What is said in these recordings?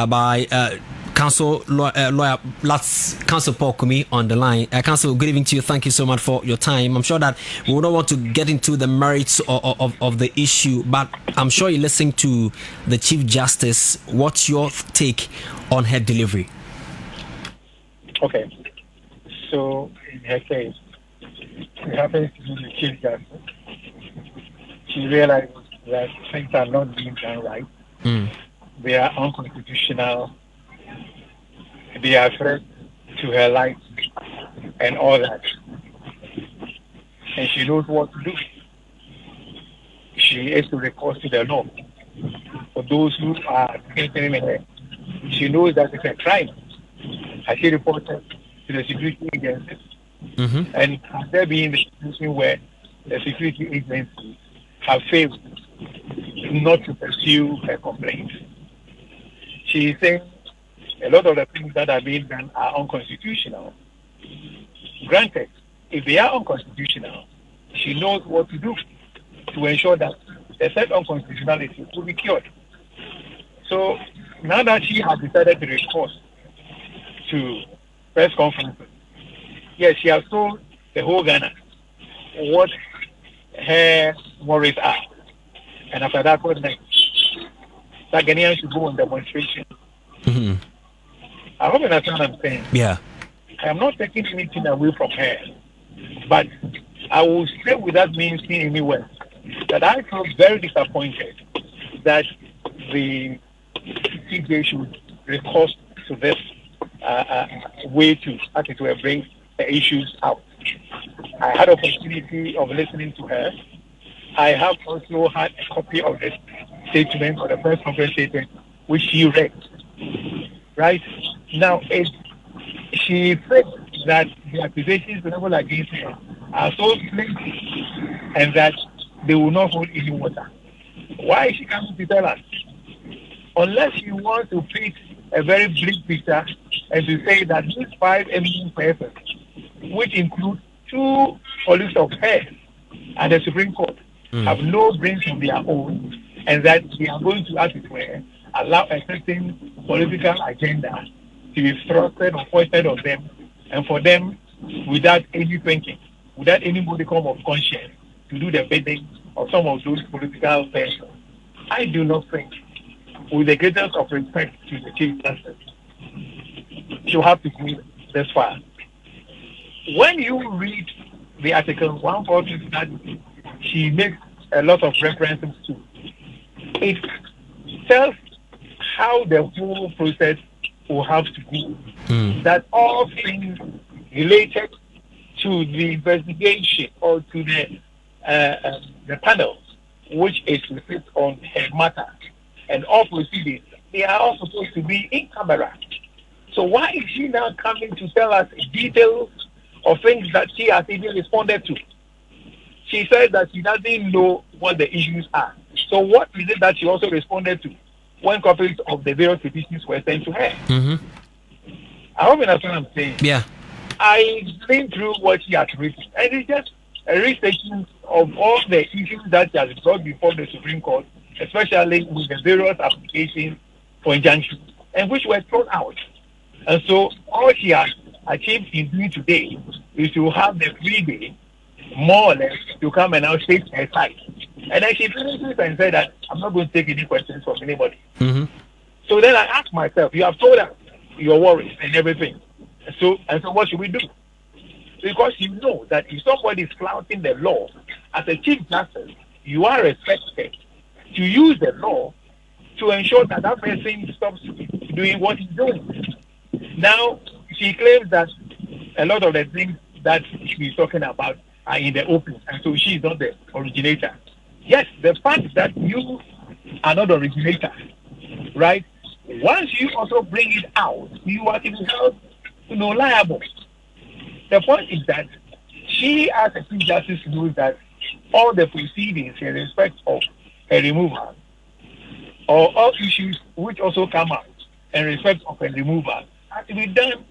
by lawyer Counsel Paul Kumi on the line. Counsel, good evening to you. Thank you so much for your time. I'm sure that we don't want to get into the merits of the issue, but I'm sure you listened to the Chief Justice. What's your take on her delivery? Okay. So, in her case, it happens to be the Chief Justice. She realized that things are not being done right. They are unconstitutional. They are threat to her life and all that. And she knows what to do. She is to recourse to the law. For those who are entering her, she knows that it's a crime. Has she reported to the security agencies? And has there been a situation where the security agencies have failed not to pursue her complaint? She is saying a lot of the things that are being done are unconstitutional. Granted, if they are unconstitutional, she knows what to do to ensure that the said unconstitutionality will be cured. So now that she has decided to recourse to press conferences, yes, she has told the whole Ghana what her worries are. And after that, what next? That Ghanaians should go on demonstration. I hope you understand what I'm saying. Yeah. I am not taking anything away from her, but I will say without meaning anywhere that I feel very disappointed that the CJ should recourse to this way to, as it were, bring the issues out. I had opportunity of listening to her. I have also had a copy of the statement or the press conference statement which she read. Right? Now, she said that the accusations level against her are so plenty and that they will not hold any water. Why is she coming to tell us? Unless you want to paint a very bleak picture and to say that these 5 eminent persons, which include 2 colleagues of hers at the Supreme Court, have no brains of their own, and that they are going to, as it were, allow a certain political agenda to be thrusted or foisted on them, and for them, without any thinking, without any modicum of conscience, to do the bidding of some of those political persons. I do not think, with the greatest of respect to the Chief Justice, you have to go this far. When you read the article 140 that she makes a lot of references to, it tells how the whole process will have to go. That all things related to the investigation or to the panel, which is based on her matter, and all proceedings, they are all supposed to be in camera. So why is she now coming to tell us details of things that she has even responded to? She said that she doesn't know what the issues are. So what is it that she also responded to when copies of the various petitions were sent to her? I hope you understand what I'm saying. Yeah. I've been through what she has written, and it's just a restatement of all the issues that she has brought before the Supreme Court, especially with the various applications for injunction, and which were thrown out. And so all she has achieved in doing today is to have the free day, more or less, to come and now state her side. And then she finishes and said that I'm not going to take any questions from anybody. So then I asked myself, you have told us your worries and everything. So what should we do? Because you know that if somebody is flouting the law, as a Chief Justice, you are expected to use the law to ensure that that person stops doing what he's doing. Now, she claims that a lot of the things that she's talking about are in the open, and so she is not the originator. Yes, the fact that you are not the originator, right? Once you also bring it out, you are to be held liable. The point is that she, as a Chief Justice, knows that all the proceedings in respect of a removal or all issues which also come out in respect of a removal have to be done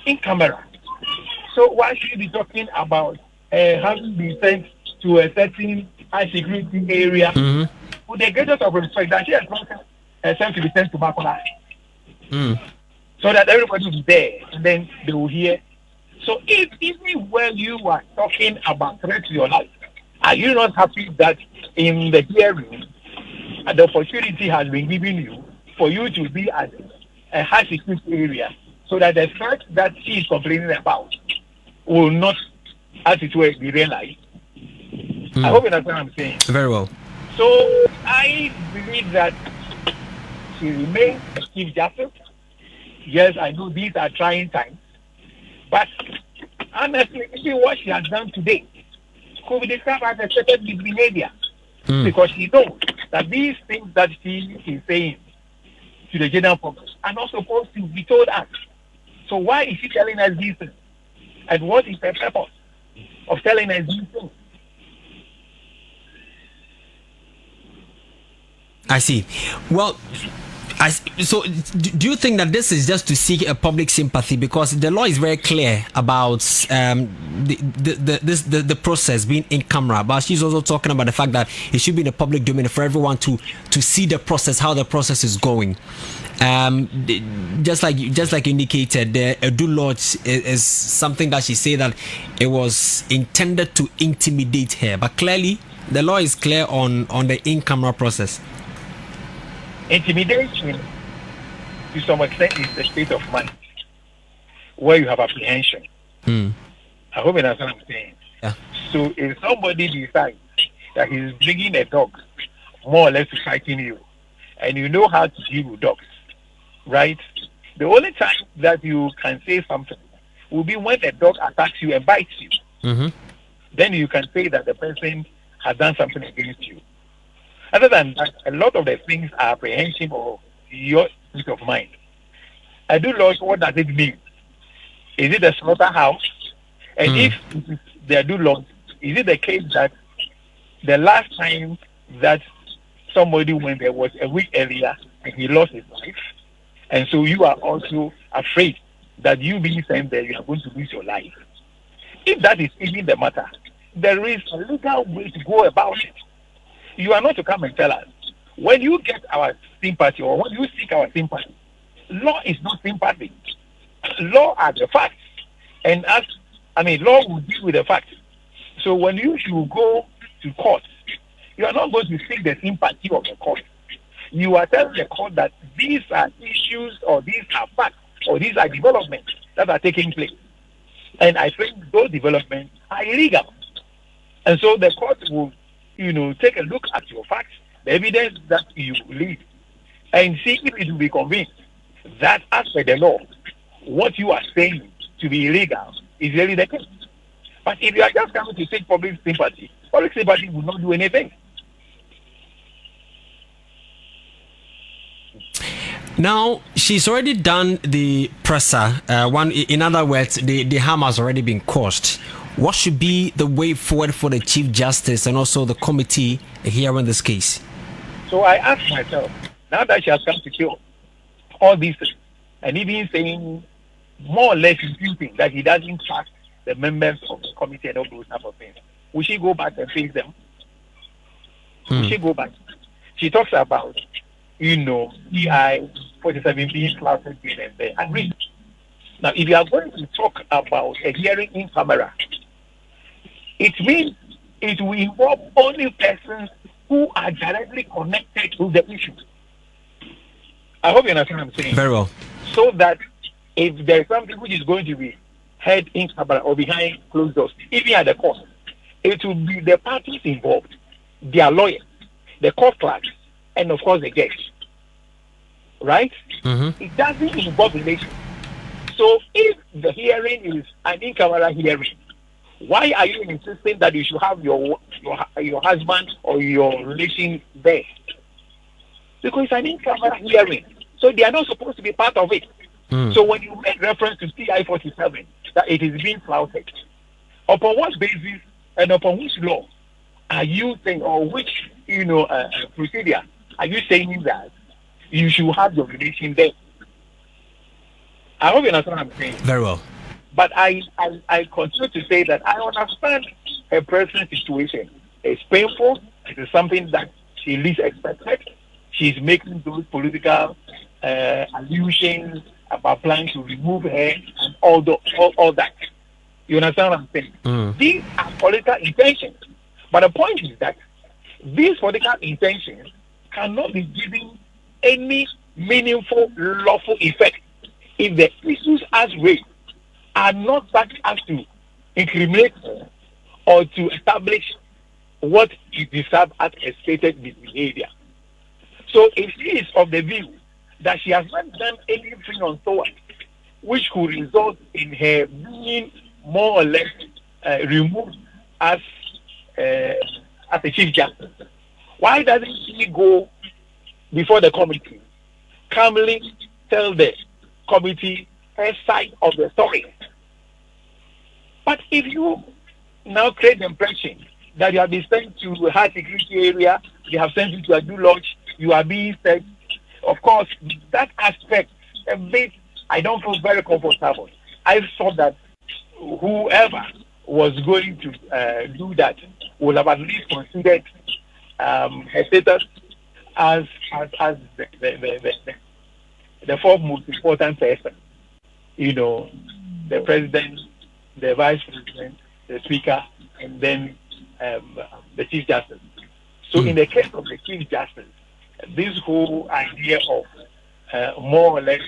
in camera. So why should you be talking about having been sent to a certain high security area with the greatest of respect that she has not herself to be sent to Bakola? so that everybody will be there, and then they will hear. So if even when you are talking about threat to your life, are you not happy that in the hearing, the opportunity has been given you for you to be at a high security area, so that the threat that she is complaining about will not, as it were, be realized? I hope you understand what I'm saying. Very well. So I believe that she remains a Chief Justice. Yes, I know these are trying times, but honestly, even what she has done today could be described as a certain misbehavior, because she knows that these things that she is saying to the general public are not supposed to be told us. So why is she telling us these things? And what is the purpose of telling us these things? I see. Well, so do you think that this is just to seek a public sympathy? Because the law is very clear about the process being in camera, but she's also talking about the fact that it should be in the public domain for everyone to see the process, how the process is going. Just like you indicated, the Edu Lodge is something that she said that it was intended to intimidate her, but clearly the law is clear on the in-camera process. Intimidation, to some extent, is the state of mind where you have apprehension. I hope you understand what I'm saying. Yeah. So if somebody decides that he's bringing a dog more or less to frighten you, and you know how to deal with dogs, right? The only time that you can say something will be when the dog attacks you and bites you. Then you can say that the person has done something against you. Other than that, a lot of the things are apprehension or your peace of mind. I do lodge, what does it mean? Is it a slaughterhouse? And if they do lodge, is it the case that the last time that somebody went there was a week earlier and he lost his life? And so you are also afraid that you being sent there, you are going to lose your life. If that is even the matter, there is a legal way to go about it. You are not to come and tell us. When you get our sympathy or when you seek our sympathy, law is not sympathy. Law are the facts. And law will deal with the facts. So when you should go to court, you are not going to seek the sympathy of the court. You are telling the court that these are issues or these are facts or these are developments that are taking place. And I think those developments are illegal. And so the court will take a look at your facts, the evidence that you lead, and see if it will be convinced that as per the law, what you are saying to be illegal is really the case. But if you are just coming to seek public sympathy will not do anything. Now, she's already done the presser. In other words, the harm has already been caused. What should be the way forward for the Chief Justice and also the committee hearing this case? So I asked myself, now that she has come to kill all these things, and even saying more or less imputing that he doesn't trust the members of the committee and all those type of things, will she go back and face them? Will she go back? She talks about, PI 47 being flouted here and there. Agreed. Now, if you are going to talk about a hearing in camera, it means it will involve only persons who are directly connected to the issue. I hope you understand what I'm saying. Very well. So that if there is something which is going to be heard in camera or behind closed doors, even at the court, it will be the parties involved, their lawyers, the court clerks, and of course the judge. Right? It doesn't involve relations. So if the hearing is an in-camera hearing, why are you insisting that you should have your husband or your relation there? Because it's an in-camera hearing. So they are not supposed to be part of it. So when you make reference to PI 47, that it is being flouted, upon what basis and upon which law are you saying, or which procedure are you saying that you should have your relation there? I hope you understand what I'm saying. Very well. But I continue to say that I understand her present situation. It's painful. It is something that she least expected. She's making those political allusions about planning to remove her and all that. You understand what I'm saying? These are political intentions. But the point is that these political intentions cannot be given any meaningful, lawful effect if the issues as raised are not such as to incriminate her or to establish what is described as a stated misbehavior. So if she is of the view that she has not done anything untoward which could result in her being more or less removed as a chief justice, why doesn't she go before the committee, calmly tell the committee her side of the story? But if you now create the impression that you have been sent to a high security area, you have sent you to a new lodge, you are being fed, of course, that aspect, a bit, I don't feel very comfortable. I thought that whoever was going to do that would have at least considered her status as the fourth most important person. You know, the president, the vice president, the speaker, and then the chief justice. So in the case of the chief justice, this whole idea of more or less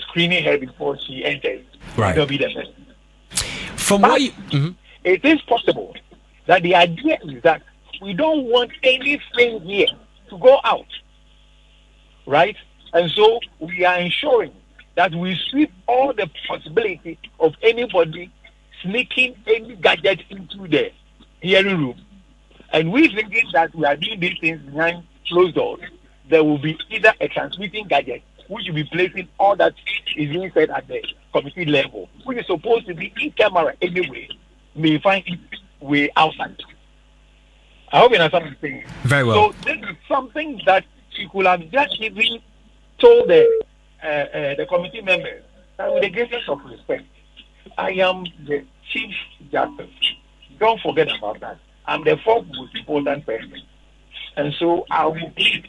screening her before she enters will be the best. From what you, it is possible that the idea is that we don't want anything here to go out, right? And so we are ensuring that we sweep all the possibility of anybody sneaking any gadget into the hearing room. And we thinking that we are doing these things behind closed doors. There will be either a transmitting gadget, which will be placing all that is being said at the committee level, which is supposed to be in camera anyway, may find its way outside. I hope you understand what I'm saying. Very well. So this is something that she could have just even told the committee members that with the greatest of respect, I am the chief justice. Don't forget about that. I'm the fourth most important person. And so I will plead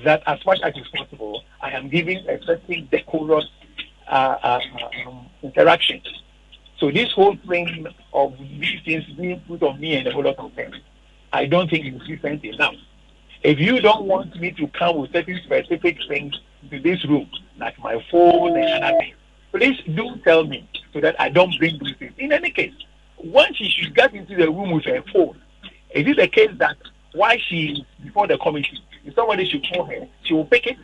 that as much as is possible, I am giving a certain decorous interaction. So this whole thing of these things being put on me and a whole lot of things, I don't think it's different enough. If you don't want me to come with certain specific things to this room, like my phone and other things, please do tell me so that I don't bring these things. In any case, once she should get into the room with her phone, is it the case that while she is before the committee, if somebody should call her, she will pick it?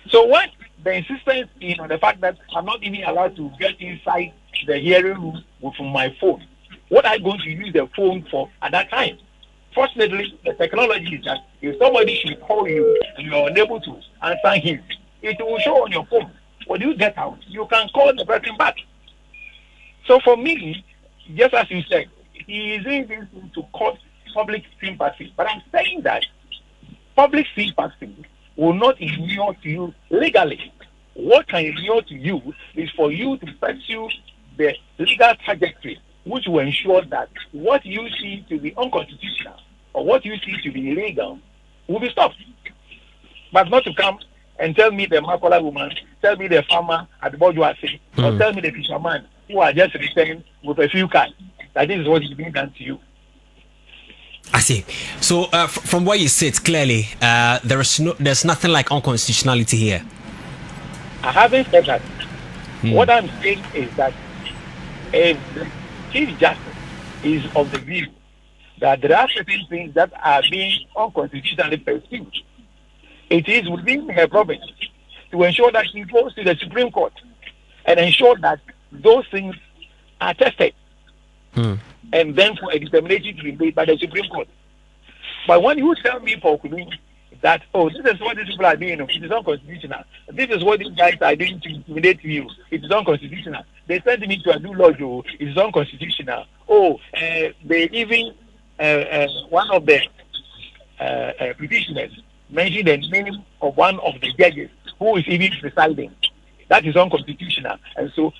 So what the insistence is on the fact that I'm not even allowed to get inside the hearing room with my phone, what are you going to use the phone for at that time? Fortunately, the technology is that if somebody should call you and you are unable to answer him, it will show on your phone. When you get out, you can call the person back. So for me, just as you said, he is doing this to cause public sympathy. But I'm saying that public sympathy will not inure to you legally. What can inure to you is for you to pursue the legal trajectory, which will ensure that what you see to be unconstitutional or what you see to be illegal will be stopped. But not to come and tell me the Makola woman, tell me the farmer at the Bourgeoisie, or tell me the fisherman who are just returned with a few cars that this is what is being done to you. I see. So from what you said clearly, there's nothing like unconstitutionality here. I haven't said that. What I'm saying is that if the Chief Justice is of the view that there are certain things that are being unconstitutionally pursued, it is within her province to ensure that she goes to the Supreme Court and ensure that those things are tested. And then for a determination to be made by the Supreme Court. But when you tell me, for Kumi, that, oh, this is what these people are doing, it is unconstitutional. This is what these guys are doing to intimidate you, it is unconstitutional. They sent me to a new lodge, it is unconstitutional. Oh, they even, one of the petitioners mentioned the name of one of the judges who is even presiding. That is unconstitutional. And so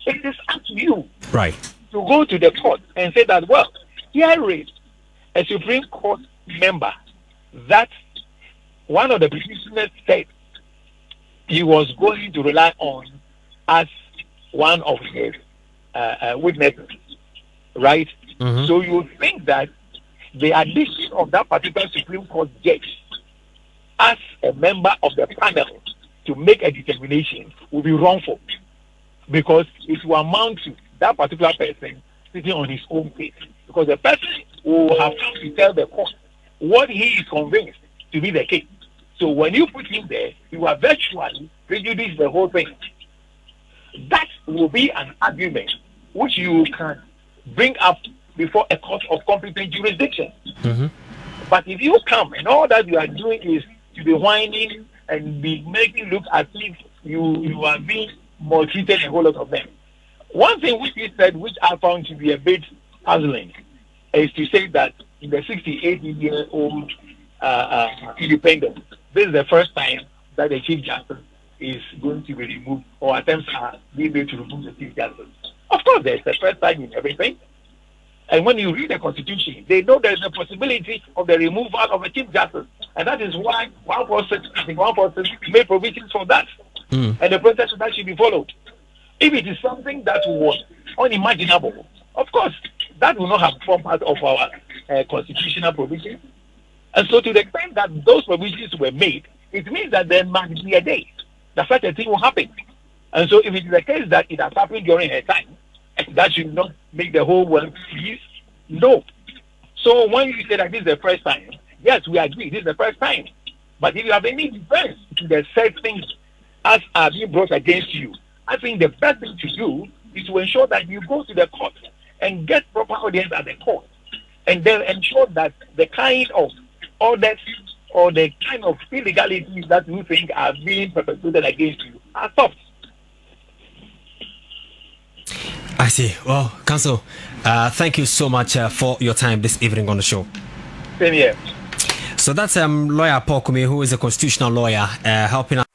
it is up to you. Right. To go to the court and say that, well, here is a Supreme Court member that one of the petitioners said he was going to rely on as one of his witnesses, right? Mm-hmm. So you think that the addition of that particular Supreme Court judge as a member of the panel to make a determination will be wrongful, because it will amount to that particular person sitting on his own case, because the person will have come to tell the court what he is convinced to be the case. So when you put him there, you are virtually prejudice the whole thing. That will be an argument which you can bring up before a court of competent jurisdiction. Mm-hmm. But if you come and all that you are doing is to be whining and be making look as if you are being maltreated, a whole lot of them. One thing which he said, which I found to be a bit puzzling, is to say that in the 68-year-old independence, this is the first time that the Chief Justice is going to be removed, or attempts are being made to remove the Chief Justice. Of course, there's the first time in everything. And when you read the Constitution, they know there's a possibility of the removal of a Chief Justice. And that is why 146 made provisions for that. And the process that should be followed. If it is something that was unimaginable, of course, that will not have formed part of our constitutional provisions. And so to the extent that those provisions were made, it means that there must be a day that such a thing will happen. And so if it is the case that it has happened during her time, that should not make the whole world freeze. No. So when you say that this is the first time, yes, we agree, this is the first time. But if you have any defense to the said things as are being brought against you, I think the best thing to do is to ensure that you go to the court and get proper audience at the court, and then ensure that the kind of orders or the kind of illegalities that you think are being perpetrated against you are stopped. I see. Well, Counsel, thank you so much for your time this evening on the show. Same here. So that's lawyer Paul Kumi, who is a constitutional lawyer, helping us.